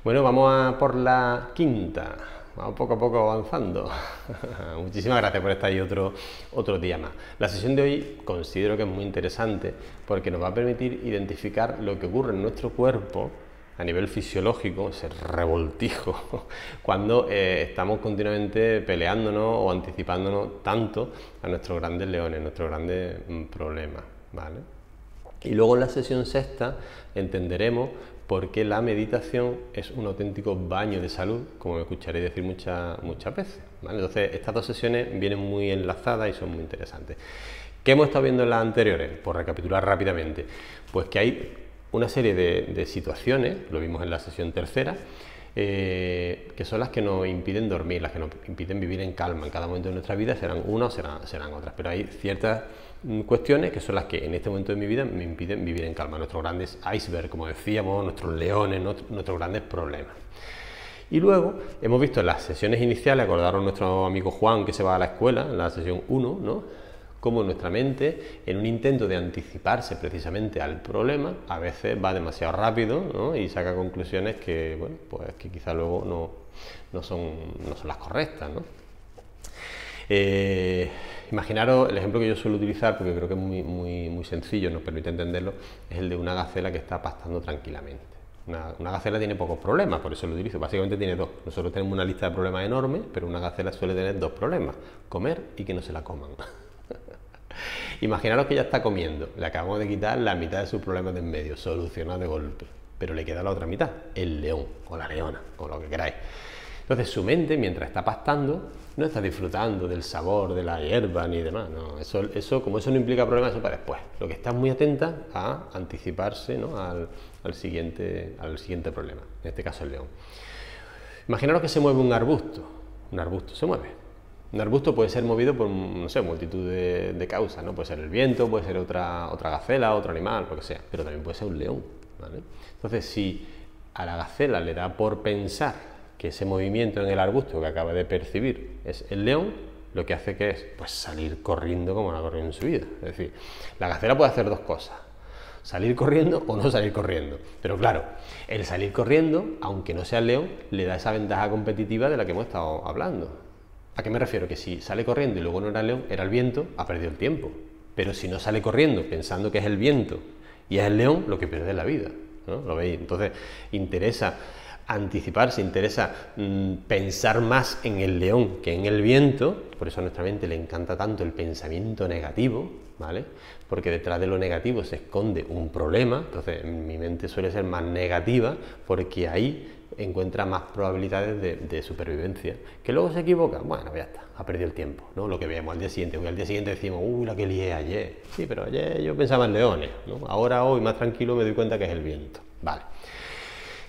Bueno, vamos a por la quinta. Vamos poco a poco avanzando. Muchísimas gracias por estar ahí otro día más. La sesión de hoy considero que es muy interesante porque nos va a permitir identificar lo que ocurre en nuestro cuerpo a nivel fisiológico, ese revoltijo, cuando estamos continuamente peleándonos o anticipándonos tanto a nuestros grandes leones, nuestros grandes problemas, ¿vale? Y luego en la sesión sexta entenderemos por qué la meditación es un auténtico baño de salud, como me escucharéis decir muchas veces, ¿vale? Entonces, estas dos sesiones vienen muy enlazadas y son muy interesantes. ¿Qué hemos estado viendo en las anteriores? Por recapitular rápidamente, pues que hay una serie de situaciones, lo vimos en la sesión tercera, que son las que nos impiden dormir, las que nos impiden vivir en calma. En cada momento de nuestra vida serán unas o serán otras, pero hay ciertas cuestiones que son las que en este momento de mi vida me impiden vivir en calma. Nuestros grandes icebergs, como decíamos, nuestros leones, nuestros grandes problemas. Y luego hemos visto en las sesiones iniciales, acordaros nuestro amigo Juan que se va a la escuela, en la sesión 1, ¿no? Cómo nuestra mente, en un intento de anticiparse precisamente al problema, a veces va demasiado rápido, ¿no? Y saca conclusiones que, bueno, pues que quizá luego no son las correctas, ¿no? Imaginaros el ejemplo que yo suelo utilizar, porque creo que es muy sencillo, nos permite entenderlo, es el de una gacela que está pastando tranquilamente. Una gacela tiene pocos problemas, por eso lo utilizo. Básicamente tiene dos. Nosotros tenemos una lista de problemas enorme, pero una gacela suele tener dos problemas: comer y que no se la coman. Imaginaros que ya está comiendo, le acabamos de quitar la mitad de sus problemas de en medio, solucionado de golpe, pero le queda la otra mitad, el león o la leona, o lo que queráis. Entonces su mente, mientras está pastando, no está disfrutando del sabor de la hierba ni demás, no, como eso no implica problemas, eso para después. Lo que está muy atenta a anticiparse, ¿no? al siguiente problema, en este caso el león. Imaginaros que se mueve un arbusto se mueve. Un arbusto puede ser movido por, no sé, multitud de causas, ¿no? Puede ser el viento, puede ser otra gacela, otro animal, lo que sea, pero también puede ser un león, ¿vale? Entonces, si a la gacela le da por pensar que ese movimiento en el arbusto que acaba de percibir es el león, lo que hace que es, pues, salir corriendo como no ha corrido en su vida. Es decir, la gacela puede hacer dos cosas: salir corriendo o no salir corriendo. Pero claro, el salir corriendo, aunque no sea el león, le da esa ventaja competitiva de la que hemos estado hablando. ¿A qué me refiero? Que si sale corriendo y luego no era el león, era el viento, ha perdido el tiempo. Pero si no sale corriendo pensando que es el viento y es el león, lo que pierde es la vida, ¿no? ¿Lo veis? Entonces, interesa anticiparse, interesa pensar más en el león que en el viento. Por eso a nuestra mente le encanta tanto el pensamiento negativo, ¿vale? Porque detrás de lo negativo se esconde un problema. Entonces mi mente suele ser más negativa porque ahí encuentra más probabilidades de supervivencia. Que luego se equivoca, bueno, ya está, ha perdido el tiempo, ¿no? Lo que veamos al día siguiente, porque al día siguiente decimos, la que lié ayer. Sí, pero ayer yo pensaba en leones, ¿no? Ahora, hoy, más tranquilo, me doy cuenta que es el viento. Vale.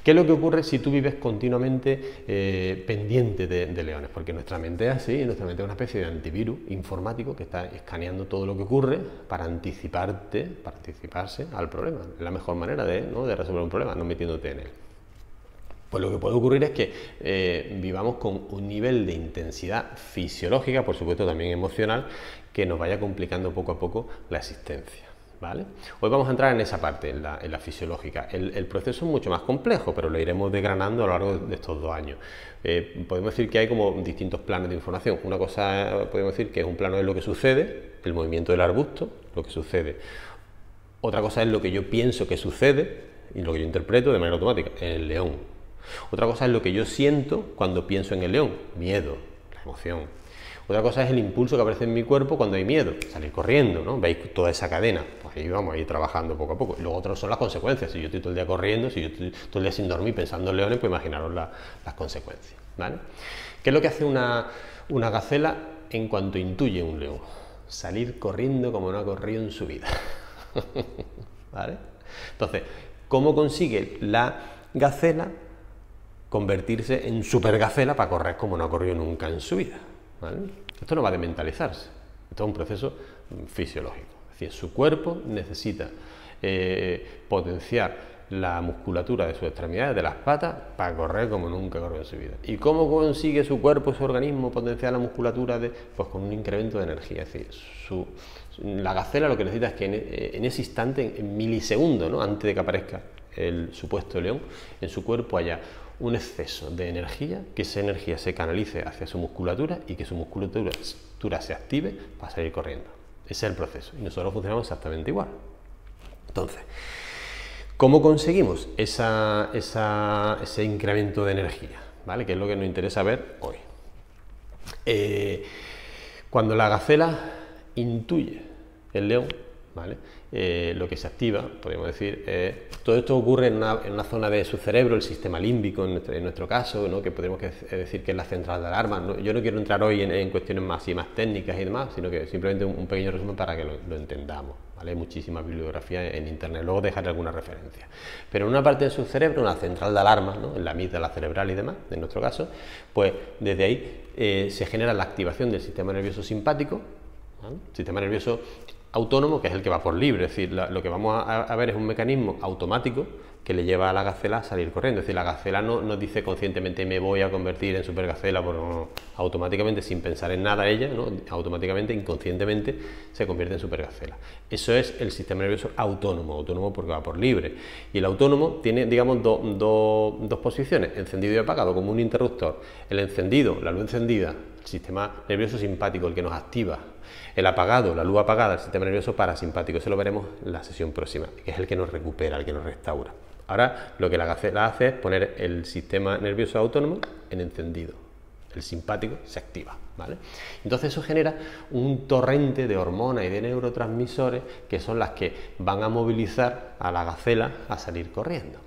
¿Qué es lo que ocurre si tú vives continuamente pendiente de leones? Porque nuestra mente es así, nuestra mente es una especie de antivirus informático que está escaneando todo lo que ocurre para anticiparse al problema. Es la mejor manera de resolver un problema, no metiéndote en él. Pues lo que puede ocurrir es que vivamos con un nivel de intensidad fisiológica, por supuesto también emocional, que nos vaya complicando poco a poco la existencia, ¿vale? Hoy vamos a entrar en esa parte, en la fisiológica. El proceso es mucho más complejo, pero lo iremos desgranando a lo largo de estos 2 años. Podemos decir que hay como distintos planos de información. Una cosa, podemos decir que es un plano de lo que sucede, el movimiento del arbusto, lo que sucede. Otra cosa es lo que yo pienso que sucede y lo que yo interpreto de manera automática, el león. Otra cosa es lo que yo siento cuando pienso en el león, miedo, la emoción. Otra cosa es el impulso que aparece en mi cuerpo cuando hay miedo, salir corriendo, ¿no? ¿Veis toda esa cadena? Pues ahí vamos a ir trabajando poco a poco. Y luego otras son las consecuencias. Si yo estoy todo el día corriendo, si yo estoy todo el día sin dormir pensando en leones, pues imaginaros las consecuencias, ¿vale? ¿Qué es lo que hace una gacela en cuanto intuye un león? Salir corriendo como no ha corrido en su vida. ¿Vale? Entonces, ¿cómo consigue la gacela convertirse en supergacela para correr como no ha corrido nunca en su vida? ¿Vale? Esto no va de mentalizarse, esto es un proceso fisiológico. Es decir, su cuerpo necesita potenciar la musculatura de sus extremidades, de las patas, para correr como nunca corrió en su vida. ¿Y cómo consigue su cuerpo, su organismo, potenciar la musculatura? Pues con un incremento de energía. Es decir, la gacela lo que necesita es que en ese instante, en milisegundos, ¿no? Antes de que aparezca el supuesto león, en su cuerpo haya un exceso de energía, que esa energía se canalice hacia su musculatura y que su musculatura se active para salir corriendo. Ese es el proceso y nosotros funcionamos exactamente igual. Entonces, ¿cómo conseguimos ese incremento de energía? ¿Vale? Que es lo que nos interesa ver hoy. Cuando la gacela intuye el león, ¿vale? Lo que se activa, podemos decir, todo esto ocurre en una zona de su cerebro, el sistema límbico en nuestro caso, ¿no? Que podemos decir que es la central de alarma. ¿No? Yo no quiero entrar hoy en cuestiones más técnicas y demás, sino que simplemente un pequeño resumen para que lo entendamos. ¿Vale? Hay muchísima bibliografía en internet, luego dejaré alguna referencia. Pero en una parte de su cerebro, una central de alarma, ¿no? En la amígdala cerebral y demás, en nuestro caso, pues desde ahí se genera la activación del sistema nervioso simpático, ¿vale? Sistema nervioso autónomo, que es el que va por libre, es decir, lo que vamos a ver es un mecanismo automático que le lleva a la gacela a salir corriendo. Es decir, la gacela no dice conscientemente me voy a convertir en supergacela, automáticamente, sin pensar en nada ella, ¿no? Automáticamente, inconscientemente, se convierte en supergacela. Eso es el sistema nervioso autónomo porque va por libre. Y el autónomo tiene, digamos, dos posiciones, encendido y apagado, como un interruptor. El encendido, la luz encendida, el sistema nervioso simpático, el que nos activa. El apagado, la luz apagada, el sistema nervioso parasimpático. Eso lo veremos en la sesión próxima, que es el que nos recupera, el que nos restaura. Ahora lo que la gacela hace es poner el sistema nervioso autónomo en encendido. El simpático se activa, ¿vale? Entonces eso genera un torrente de hormonas y de neurotransmisores que son las que van a movilizar a la gacela a salir corriendo.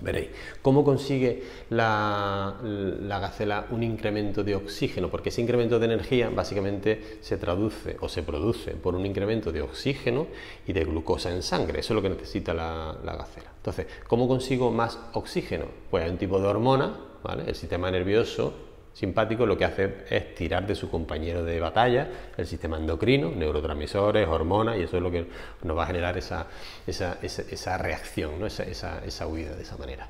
Veréis, ¿cómo consigue la gacela un incremento de oxígeno? Porque ese incremento de energía básicamente se traduce o se produce por un incremento de oxígeno y de glucosa en sangre. Eso es lo que necesita la gacela. Entonces, ¿cómo consigo más oxígeno? Pues hay un tipo de hormona, ¿vale? El sistema nervioso simpático lo que hace es tirar de su compañero de batalla, el sistema endocrino, neurotransmisores, hormonas, y eso es lo que nos va a generar esa reacción, ¿no? esa huida de esa manera.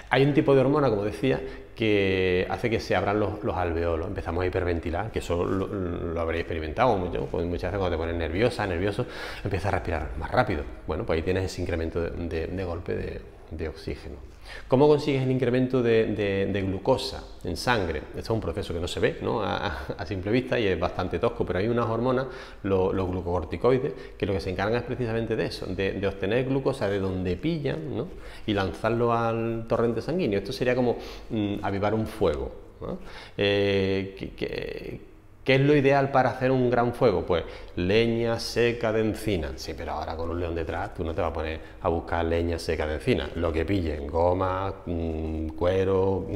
Hay un tipo de hormona, como decía, que hace que se abran los alveolos, empezamos a hiperventilar, que eso lo habréis experimentado muchas veces cuando te pones nervioso, empiezas a respirar más rápido. Bueno, pues ahí tienes ese incremento de golpe de oxígeno. ¿Cómo consigues el incremento de glucosa en sangre? Esto es un proceso que no se ve, ¿no? a simple vista y es bastante tosco, pero hay unas hormonas, los glucocorticoides, que lo que se encargan es precisamente de eso, de obtener glucosa de donde pillan, ¿no? Y lanzarlo al torrente sanguíneo. Esto sería como avivar un fuego, ¿no? ¿Qué es lo ideal para hacer un gran fuego? Pues leña seca de encina. Sí, pero ahora con un león detrás tú no te vas a poner a buscar leña seca de encina. Lo que pillen, goma, cuero,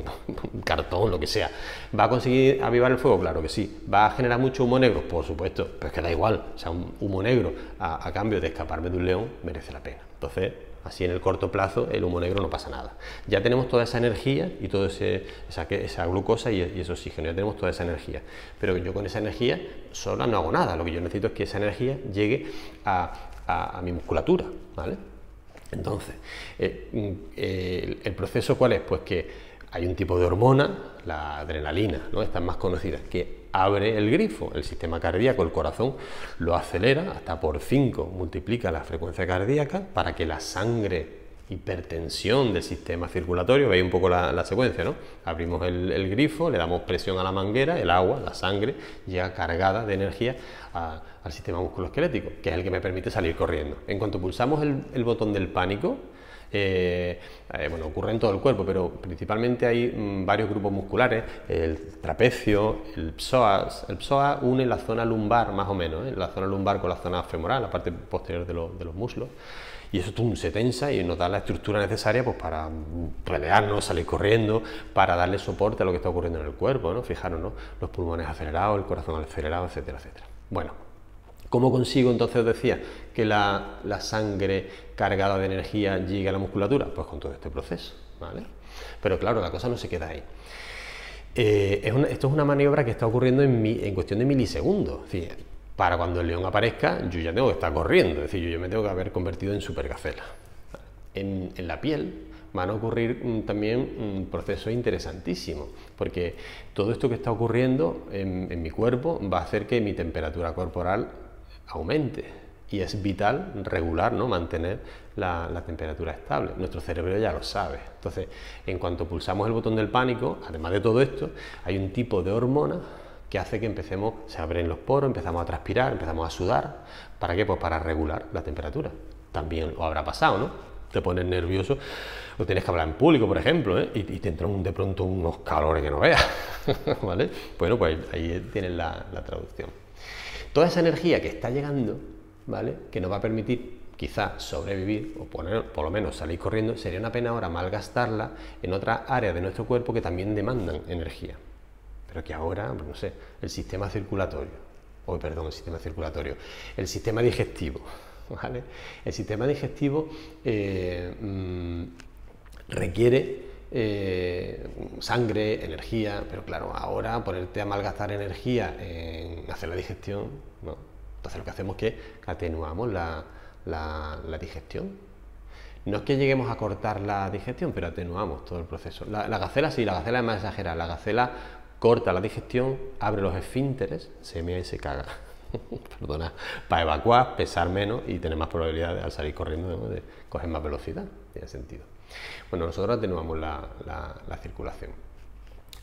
cartón, lo que sea. ¿Va a conseguir avivar el fuego? Claro que sí. ¿Va a generar mucho humo negro? Por supuesto, pero es que da igual. O sea, un humo negro a cambio de escaparme de un león merece la pena. Entonces, así en el corto plazo, el humo negro no pasa nada. Ya tenemos toda esa energía y toda esa glucosa y ese oxígeno, ya tenemos toda esa energía. Pero yo con esa energía sola no hago nada. Lo que yo necesito es que esa energía llegue a mi musculatura, ¿vale? Entonces, ¿el proceso cuál es? Pues que hay un tipo de hormona, la adrenalina, ¿no? Esta es más conocida, que abre el grifo, el sistema cardíaco, el corazón lo acelera hasta por 5, multiplica la frecuencia cardíaca para que la sangre, hipertensión del sistema circulatorio, veis un poco la secuencia, ¿no? Abrimos el grifo, le damos presión a la manguera, el agua, la sangre, llega cargada de energía al sistema musculoesquelético, que es el que me permite salir corriendo. En cuanto pulsamos el botón del pánico, bueno, ocurre en todo el cuerpo, pero principalmente hay varios grupos musculares, el trapecio, el psoas. El psoas une la zona lumbar, más o menos, la zona lumbar con la zona femoral, la parte posterior de los muslos, y eso se tensa y nos da la estructura necesaria pues, para pelearnos, salir corriendo, para darle soporte a lo que está ocurriendo en el cuerpo, ¿no? Fijaros, ¿no? Los pulmones acelerados, el corazón acelerado, etcétera, etcétera. Bueno, ¿cómo consigo entonces, os decía, que la sangre cargada de energía llegue a la musculatura? Pues con todo este proceso, ¿vale? Pero claro, la cosa no se queda ahí. Esto es una maniobra que está ocurriendo en cuestión de milisegundos. Es decir, para cuando el león aparezca, yo ya tengo que estar corriendo, es decir, yo me tengo que haber convertido en supergacela. En la piel van a ocurrir también procesos interesantísimos, porque todo esto que está ocurriendo en mi cuerpo va a hacer que mi temperatura corporal aumente. y es vital regular, ¿no? Mantener la temperatura estable. Nuestro cerebro ya lo sabe. Entonces, en cuanto pulsamos el botón del pánico, además de todo esto, hay un tipo de hormona que hace que empecemos, se abren los poros, empezamos a transpirar, empezamos a sudar. ¿Para qué? Pues para regular la temperatura. También lo habrá pasado, ¿no? Te pones nervioso o tienes que hablar en público, por ejemplo, ¿eh? y te entran de pronto unos calores que no veas, ¿vale? Bueno, pues ahí tienes la traducción. Toda esa energía que está llegando, ¿vale? Que nos va a permitir quizás sobrevivir o por lo menos salir corriendo, sería una pena ahora malgastarla en otras áreas de nuestro cuerpo que también demandan energía. Pero que ahora, pues no sé, el sistema circulatorio, el sistema digestivo, ¿vale? El sistema digestivo requiere sangre, energía, pero claro, ahora ponerte a malgastar energía en hacer la digestión, no. Entonces lo que hacemos es que atenuamos la digestión. No es que lleguemos a cortar la digestión, pero atenuamos todo el proceso. La gacela sí, la gacela es más exagerada. La gacela corta la digestión, abre los esfínteres, se mea y se caga. Perdona, para evacuar, pesar menos y tener más probabilidad al salir corriendo, ¿no? De coger más velocidad, tiene sentido. Bueno, nosotros atenuamos la circulación.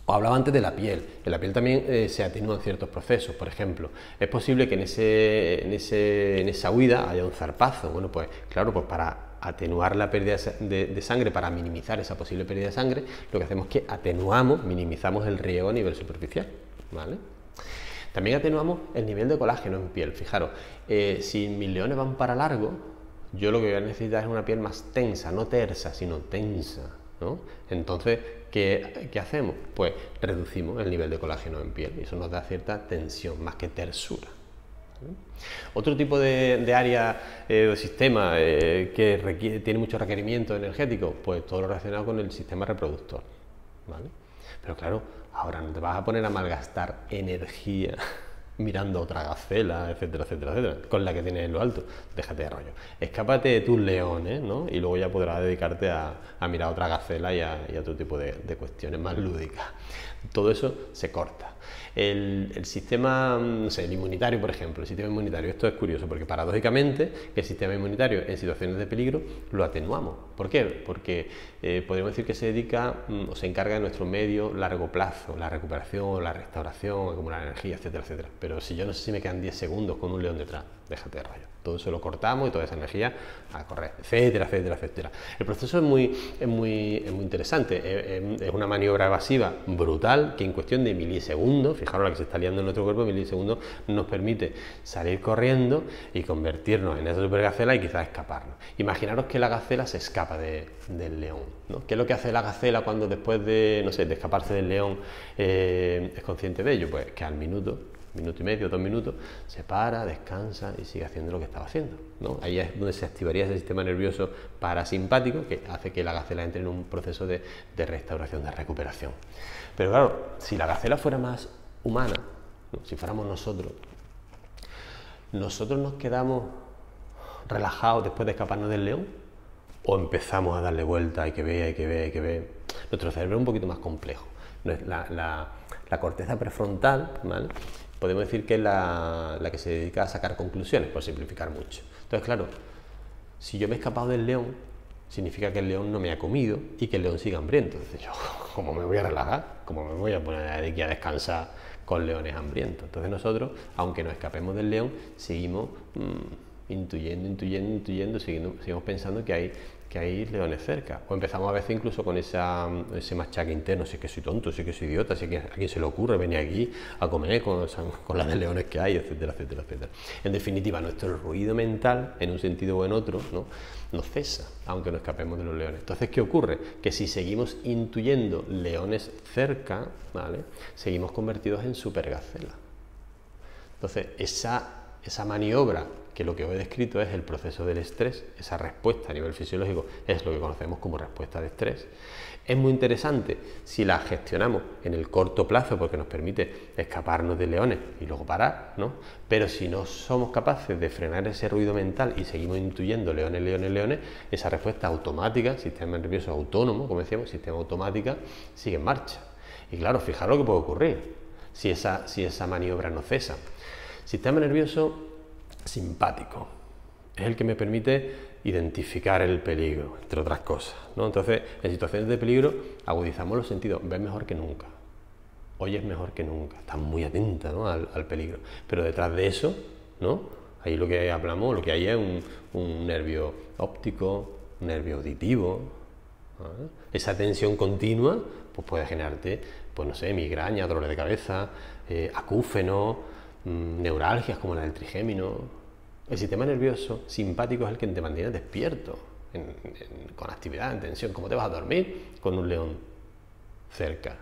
Os hablaba antes de la piel. En la piel también se atenúan ciertos procesos. Por ejemplo, es posible que en esa huida haya un zarpazo. Bueno, pues claro, pues para atenuar la pérdida de sangre, para minimizar esa posible pérdida de sangre, lo que hacemos es que minimizamos el riego a nivel superficial, ¿vale? También atenuamos el nivel de colágeno en piel. Fijaros, si mis leones van para largo, yo lo que voy a necesitar es una piel más tensa, no tersa, sino tensa, ¿no? Entonces, ¿qué hacemos? Pues reducimos el nivel de colágeno en piel y eso nos da cierta tensión, más que tersura. Otro tipo de área o sistema que tiene mucho requerimiento energético, pues todo lo relacionado con el sistema reproductor, ¿vale? Pero claro, ahora no te vas a poner a malgastar energía mirando otra gacela, etcétera, etcétera, etcétera, con la que tienes en lo alto. Déjate de rollo. Escápate de tus leones, ¿no? Y luego ya podrás dedicarte a mirar otra gacela y a otro tipo de cuestiones más lúdicas. Todo eso se corta. El sistema, no sé, el inmunitario, por ejemplo, el sistema inmunitario, esto es curioso porque paradójicamente el sistema inmunitario en situaciones de peligro lo atenuamos. ¿Por qué? Porque podríamos decir que se dedica o se encarga de nuestro medio largo plazo, la recuperación, la restauración, acumular energía, etcétera, etcétera. Pero si yo no sé si me quedan 10 segundos con un león detrás, déjate de rollo. Todo eso lo cortamos y toda esa energía a correr, etcétera, etcétera, etcétera. El proceso es muy interesante, es una maniobra evasiva brutal que en cuestión de milisegundos, fijaros la que se está liando en nuestro cuerpo, milisegundos nos permite salir corriendo y convertirnos en esa supergacela y quizás escaparnos. Imaginaros que la gacela se escapa del león, ¿no? ¿Qué es lo que hace la gacela cuando después de, no sé, de escaparse del león es consciente de ello? Pues que al minuto y medio, 2 minutos, se para, descansa y sigue haciendo lo que estaba haciendo, ¿no? Ahí es donde se activaría ese sistema nervioso parasimpático que hace que la gacela entre en un proceso de restauración, de recuperación. Pero claro, si la gacela fuera más humana, ¿no? Si fuéramos nosotros nos quedamos relajados después de escaparnos del león o empezamos a darle vuelta, hay que ver. Nuestro cerebro es un poquito más complejo. La corteza prefrontal, ¿vale? Podemos decir que es la que se dedica a sacar conclusiones, por simplificar mucho. Entonces, claro, si yo me he escapado del león, significa que el león no me ha comido y que el león sigue hambriento. Entonces yo, ¿cómo me voy a relajar? ¿Cómo me voy a poner aquí a descansar con leones hambrientos? Entonces nosotros, aunque nos escapemos del león, seguimos intuyendo, seguimos pensando que hay leones cerca. O empezamos a veces incluso con ese machaque interno, si es que soy tonto, si es que soy idiota, si es que a quién se le ocurre venir aquí a comer con las de leones que hay, etcétera, etcétera, etcétera. En definitiva, nuestro ruido mental, en un sentido o en otro, no cesa, aunque nos escapemos de los leones. Entonces, ¿qué ocurre? Que si seguimos intuyendo leones cerca, ¿vale? Seguimos convertidos en supergacela. Entonces, esa maniobra, que lo que os he descrito es el proceso del estrés, esa respuesta a nivel fisiológico es lo que conocemos como respuesta de estrés. Es muy interesante si la gestionamos en el corto plazo porque nos permite escaparnos de leones y luego parar, ¿no? Pero si no somos capaces de frenar ese ruido mental y seguimos intuyendo leones, esa respuesta automática, sistema nervioso autónomo, como decíamos, sistema automática, sigue en marcha. Y claro, fijaros lo que puede ocurrir si esa maniobra no cesa. Sistema nervioso simpático, es el que me permite identificar el peligro, entre otras cosas, ¿no? Entonces, en situaciones de peligro agudizamos los sentidos, ves mejor que nunca, oyes mejor que nunca, estás muy atenta, ¿no?, al peligro. Pero detrás de eso, ¿no?, ahí lo que hablamos, lo que hay es un nervio óptico, un nervio auditivo, ¿vale? Esa tensión continua pues puede generarte, pues no sé, migraña, dolor de cabeza, acúfeno, neuralgias como la del trigémino. El sistema nervioso simpático es el que te mantiene despierto, con actividad, en tensión. ¿Cómo te vas a dormir con un león cerca?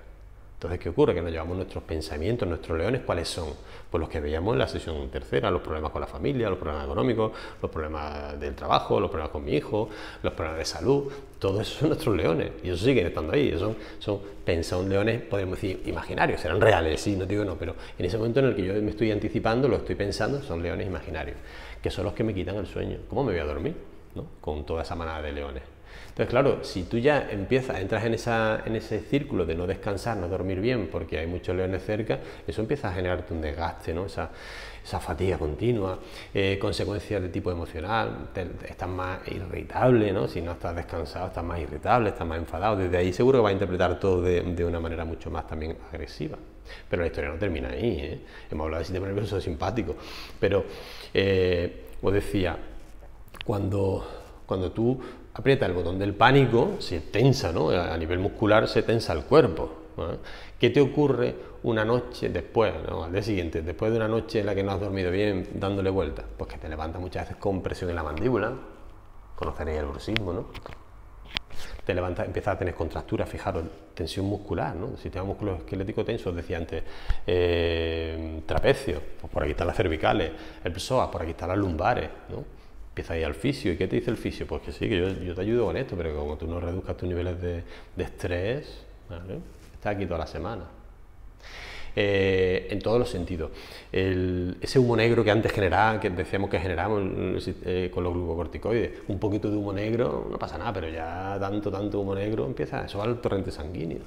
Entonces, ¿qué ocurre? Que nos llevamos nuestros pensamientos, nuestros leones, ¿cuáles son? Pues los que veíamos en la sesión tercera, los problemas con la familia, los problemas económicos, los problemas del trabajo, los problemas con mi hijo, los problemas de salud, todo eso son nuestros leones, y eso siguen estando ahí, son leones, podemos decir, imaginarios, serán reales, sí, no digo no, pero en ese momento en el que yo me estoy anticipando, lo estoy pensando, son leones imaginarios, que son los que me quitan el sueño. ¿Cómo me voy a dormir, ¿no?, con toda esa manada de leones? Entonces, claro, si tú ya entras en ese círculo de no descansar, no dormir bien, porque hay muchos leones cerca, eso empieza a generarte un desgaste, ¿no?, esa fatiga continua, consecuencias de tipo emocional, estás más irritable, ¿no?, si no estás descansado, estás más irritable, estás más enfadado, desde ahí seguro que vas a interpretar todo de una manera mucho más también agresiva. Pero la historia no termina ahí, ¿eh? Hemos hablado del sistema nervioso simpático, pero os decía, cuando tú aprietas el botón del pánico, se tensa, ¿no?, a nivel muscular se tensa el cuerpo, ¿no? ¿Qué te ocurre una noche después, ¿no?, al día siguiente, después de una noche en la que no has dormido bien, dándole vueltas? Pues que te levantas muchas veces con presión en la mandíbula, conoceréis el bruxismo, ¿no? Te levantas, empiezas a tener contracturas, fijaros, tensión muscular, ¿no?, el sistema musculoesquelético tenso, os decía antes, trapecio, pues por aquí están las cervicales, el psoas, por aquí están las lumbares, ¿no? Empieza a ir al fisio. ¿Y qué te dice el fisio? Pues que sí, que yo te ayudo con esto, pero que como tú no reduzcas tus niveles de estrés, ¿vale?, estás aquí toda la semana. En todos los sentidos. Ese humo negro que antes generaba, que decíamos que generamos con los glucocorticoides, un poquito de humo negro, no pasa nada, pero ya tanto humo negro empieza, eso va al torrente sanguíneo.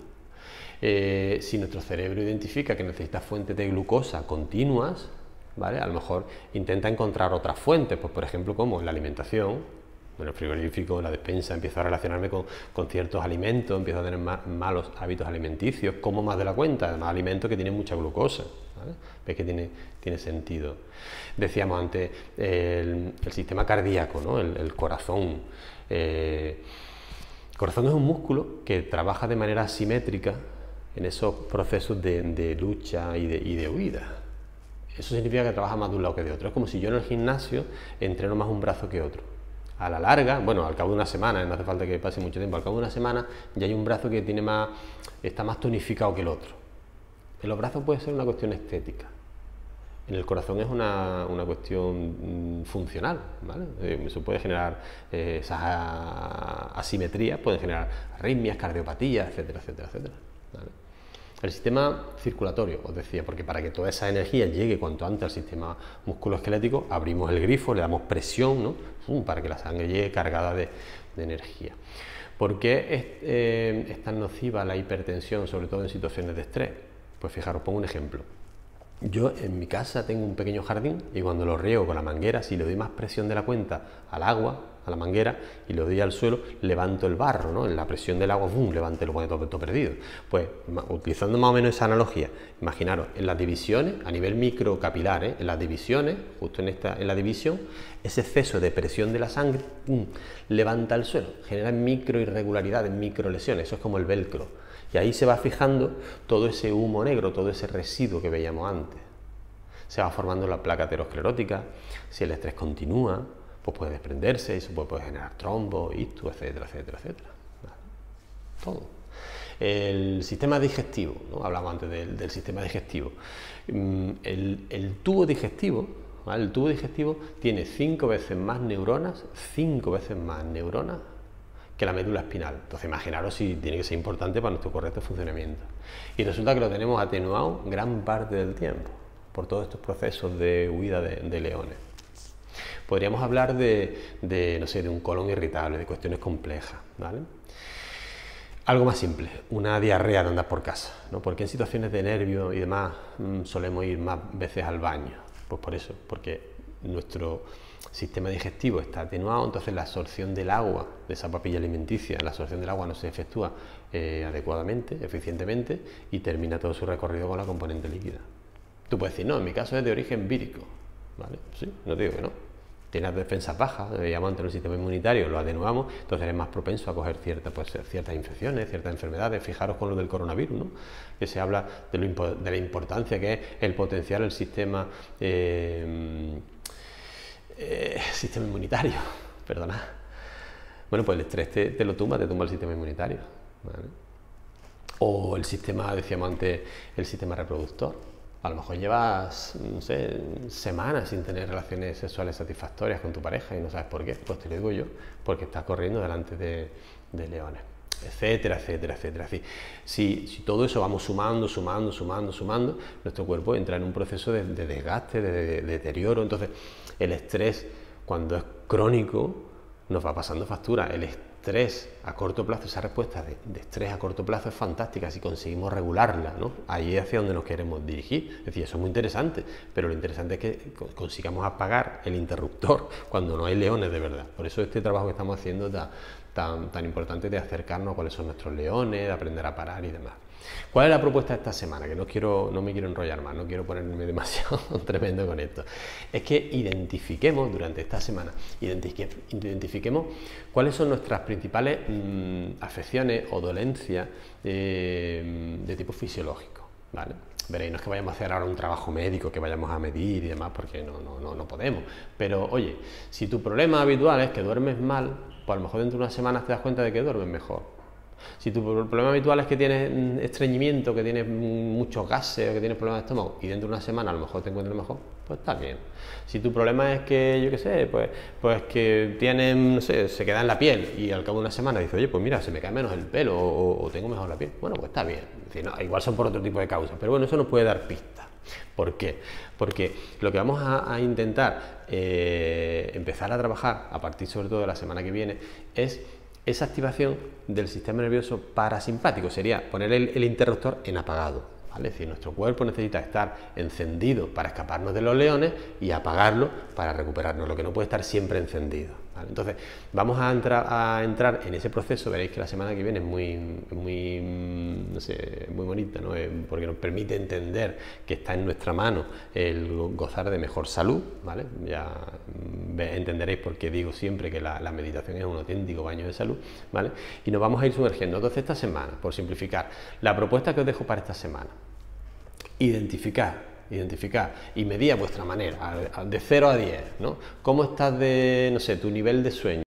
Si nuestro cerebro identifica que necesita fuentes de glucosa continuas, ¿vale?, a lo mejor intenta encontrar otras fuentes, pues por ejemplo como en la alimentación, en el frigorífico, en la despensa, empiezo a relacionarme con ciertos alimentos, empiezo a tener malos hábitos alimenticios, como más de la cuenta, además alimentos que tienen mucha glucosa, ¿vale? Ves que tiene sentido. Decíamos antes, el sistema cardíaco, ¿no?, el corazón. El corazón es un músculo que trabaja de manera asimétrica en esos procesos de lucha y de huida. Eso significa que trabaja más de un lado que de otro. Es como si yo en el gimnasio entreno más un brazo que otro. A la larga, bueno, al cabo de una semana, no hace falta que pase mucho tiempo, al cabo de una semana ya hay un brazo que está más tonificado que el otro. En los brazos puede ser una cuestión estética. En el corazón es una cuestión funcional, ¿vale? Eso puede generar esas asimetrías, pueden generar arritmias, cardiopatías, etcétera, etcétera, etcétera, ¿vale? El sistema circulatorio, os decía, porque para que toda esa energía llegue cuanto antes al sistema musculoesquelético, abrimos el grifo, le damos presión, ¿no?, para que la sangre llegue cargada de energía. ¿Por qué es tan nociva la hipertensión, sobre todo en situaciones de estrés? Pues fijaros, pongo un ejemplo. Yo en mi casa tengo un pequeño jardín y cuando lo riego con la manguera, si le doy más presión de la cuenta al agua, a la manguera, y lo doy al suelo, levanto el barro, ¿no? En la presión del agua, ¡bum!, levanto y lo pone todo perdido. Pues utilizando más o menos esa analogía, imaginaros, en las divisiones, a nivel microcapilar, en las divisiones, justo en la división, ese exceso de presión de la sangre, ¡pum!, levanta el suelo, genera micro irregularidades, micro lesiones, eso es como el velcro. Y ahí se va fijando todo ese humo negro, todo ese residuo que veíamos antes. Se va formando la placa aterosclerótica, si el estrés continúa, pues puede desprenderse, y eso puede generar trombos, ictus, etcétera, etcétera, etcétera. ¿Vale? Todo. El sistema digestivo, ¿no? Hablamos antes del sistema digestivo. El tubo digestivo, ¿vale?, el tubo digestivo tiene 5 veces más neuronas, que la médula espinal. Entonces imaginaros si tiene que ser importante para nuestro correcto funcionamiento. Y resulta que lo tenemos atenuado gran parte del tiempo por todos estos procesos de huida de leones. Podríamos hablar no sé, de un colon irritable, de cuestiones complejas, ¿vale? Algo más simple, una diarrea de andar por casa, ¿no? Porque en situaciones de nervio y demás solemos ir más veces al baño. Pues por eso, porque nuestro sistema digestivo está atenuado, entonces la absorción del agua, de esa papilla alimenticia, la absorción del agua no se efectúa adecuadamente, eficientemente, y termina todo su recorrido con la componente líquida. Tú puedes decir, no, en mi caso es de origen vírico, ¿vale? Sí, no te digo que no. Tienes defensas bajas, deberíamos tener un sistema inmunitario, lo atenuamos, entonces eres más propenso a coger ciertas infecciones, ciertas enfermedades. Fijaros con lo del coronavirus, ¿no? Que se habla de la importancia que es el potenciar el sistema inmunitario, perdona. Bueno, pues el estrés te lo tumba, te tumba el sistema inmunitario, ¿vale? O el sistema, decíamos antes, el sistema reproductor. A lo mejor llevas, no sé, semanas sin tener relaciones sexuales satisfactorias con tu pareja y no sabes por qué. Pues te lo digo yo, porque estás corriendo delante de leones, etcétera, etcétera, etcétera. Si todo eso vamos sumando, nuestro cuerpo entra en un proceso de desgaste, de deterioro. Entonces, el estrés, cuando es crónico, nos va pasando factura. El estrés a corto plazo, esa respuesta de estrés a corto plazo es fantástica si conseguimos regularla, ¿no? Ahí es hacia donde nos queremos dirigir. Es decir, eso es muy interesante, pero lo interesante es que consigamos apagar el interruptor cuando no hay leones de verdad. Por eso este trabajo que estamos haciendo es tan importante, de acercarnos a cuáles son nuestros leones, de aprender a parar y demás. ¿Cuál es la propuesta de esta semana? Que no me quiero enrollar más, no quiero ponerme demasiado tremendo con esto. Es que identifiquemos durante esta semana, identifiquemos cuáles son nuestras principales afecciones o dolencias de tipo fisiológico, ¿vale? Veréis, no es que vayamos a hacer ahora un trabajo médico, que vayamos a medir y demás, porque no podemos. Pero, oye, si tu problema habitual es que duermes mal, pues a lo mejor dentro de unas semanas te das cuenta de que duermes mejor. Si tu problema habitual es que tienes estreñimiento, que tienes muchos gases o que tienes problemas de estómago y dentro de una semana a lo mejor te encuentras mejor, pues está bien. Si tu problema es que, yo qué sé, pues que tienes, no sé, se queda en la piel y al cabo de una semana dices, oye, pues mira, se me cae menos el pelo o tengo mejor la piel, bueno, pues está bien. Es decir, no, igual son por otro tipo de causas, pero bueno, eso nos puede dar pistas. ¿Por qué? Porque lo que vamos a intentar empezar a trabajar a partir sobre todo de la semana que viene es esa activación del sistema nervioso parasimpático. Sería poner el interruptor en apagado, ¿vale? Es decir, nuestro cuerpo necesita estar encendido para escaparnos de los leones y apagarlo para recuperarnos, lo que no puede estar siempre encendido, ¿vale? Entonces vamos a entrar en ese proceso. Veréis que la semana que viene es muy bonita, ¿no? Porque nos permite entender que está en nuestra mano el gozar de mejor salud, ¿vale? Ya entenderéis por qué digo siempre que la meditación es un auténtico baño de salud, ¿vale? Y nos vamos a ir sumergiendo. Entonces, esta semana, por simplificar, la propuesta que os dejo para esta semana: identificar y medir a vuestra manera, de 0 a 10, ¿no? ¿Cómo estás de, no sé, tu nivel de sueño?